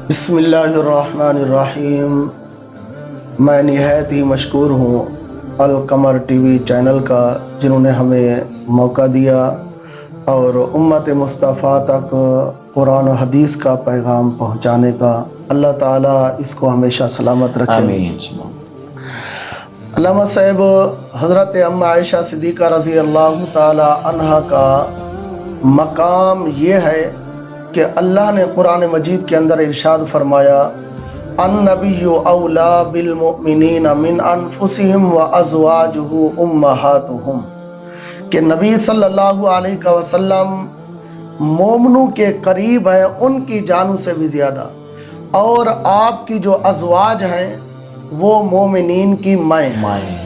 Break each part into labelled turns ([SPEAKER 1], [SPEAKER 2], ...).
[SPEAKER 1] بسم اللہ الرحمن الرحیم۔ میں نہایت ہی مشکور ہوں القمر ٹی وی چینل کا، جنہوں نے ہمیں موقع دیا اور امت مصطفیٰ تک قرآن و حدیث کا پیغام پہنچانے کا۔ اللہ تعالیٰ اس کو ہمیشہ سلامت رکھے۔
[SPEAKER 2] آمین۔
[SPEAKER 1] علامہ صاحب، حضرت ام عائشہ صدیقہ رضی اللہ تعالی عنہ کا مقام یہ ہے کہ اللہ نے قرآن مجید کے اندر ارشاد فرمایا، النبی اولا بالمؤمنین من انفسہم وازواجہ امہاتہم، کہ نبی صلی اللہ علیہ وسلم مومنوں کے قریب ہیں ان کی جانوں سے بھی زیادہ، اور آپ کی جو ازواج ہیں وہ مومنین کی مائیں ہیں۔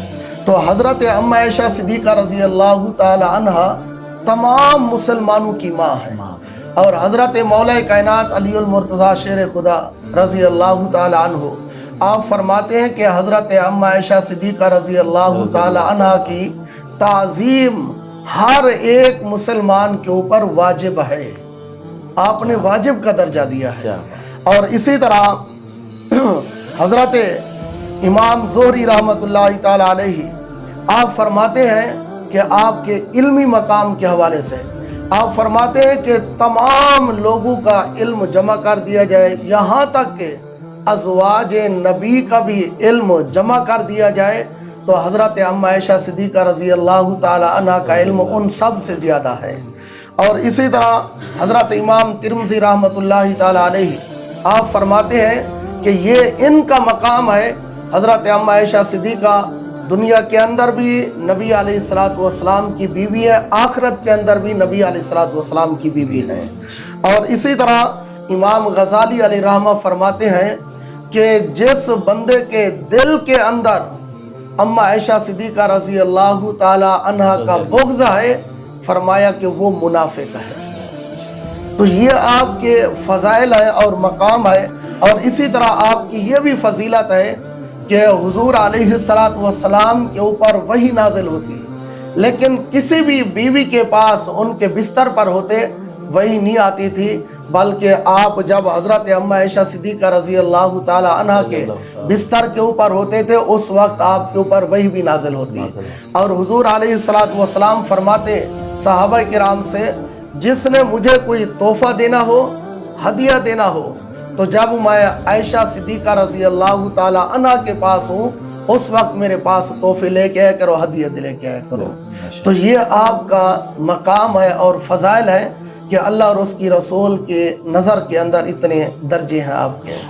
[SPEAKER 1] تو حضرت ام عائشہ صدیقہ رضی اللہ تعالی عنہ تمام مسلمانوں کی ماں ہیں، اور حضرت مولا کائنات علی المرتضیٰ شیر خدا رضی اللہ تعالی عنہ، آپ فرماتے ہیں کہ حضرت ام عائشہ صدیقہ رضی اللہ تعالی عنہ کی تعظیم ہر ایک مسلمان کے اوپر واجب ہے۔ آپ نے واجب کا درجہ دیا ہے۔ اور اسی طرح حضرت امام زہری رحمۃ اللہ تعالی علیہ، آپ فرماتے ہیں کہ آپ کے علمی مقام کے حوالے سے آپ فرماتے ہیں کہ تمام لوگوں کا علم جمع کر دیا جائے، یہاں تک کہ ازواج نبی کا بھی علم جمع کر دیا جائے تو حضرت ام عائشہ صدیقہ رضی اللہ تعالی عنہ کا علم ان سب سے زیادہ ہے۔ اور اسی طرح حضرت امام ترمذی رحمۃ اللہ تعالی علیہ، آپ فرماتے ہیں کہ یہ ان کا مقام ہے۔ حضرت ام عائشہ صدیقہ دنیا کے اندر بھی نبی علیہ السلام کی بیوی ہے، آخرت کے اندر بھی نبی علیہ السلام کی بیوی ہے۔ اور اسی طرح امام غزالی علیہ رحمہ فرماتے ہیں کہ جس بندے کے دل کے اندر ام عائشہ صدیقہ رضی اللہ تعالی عنہ کا بغض ہے، فرمایا کہ وہ منافق ہے۔ تو یہ آپ کے فضائل ہے اور مقام ہے۔ اور اسی طرح آپ کی یہ بھی فضیلت ہے کہ حضور علیہ السلام کے اوپر وحی نازل ہوتی، لیکن کسی بھی بیوی کے پاس ان کے بستر پر ہوتے وحی نہیں آتی تھی، بلکہ آپ جب حضرت ام عائشہ صدیقہ رضی اللہ تعالی عنہ کے بستر کے اوپر ہوتے تھے اس وقت آپ کے اوپر وحی بھی نازل ہوتی۔ اور حضور علیہ السلام فرماتے صحابہ کرام سے، جس نے مجھے کوئی تحفہ دینا ہو، ہدیہ دینا ہو، تو جب میں عائشہ صدیقہ رضی اللہ تعالی عنہ کے پاس ہوں اس وقت میرے پاس تحفے لے کے آیا کرو، ہدیہ لے کے آیا کرو۔ تو یہ آپ کا مقام ہے اور فضائل ہے کہ اللہ اور اس کی رسول کے نظر کے اندر اتنے درجے ہیں آپ کے۔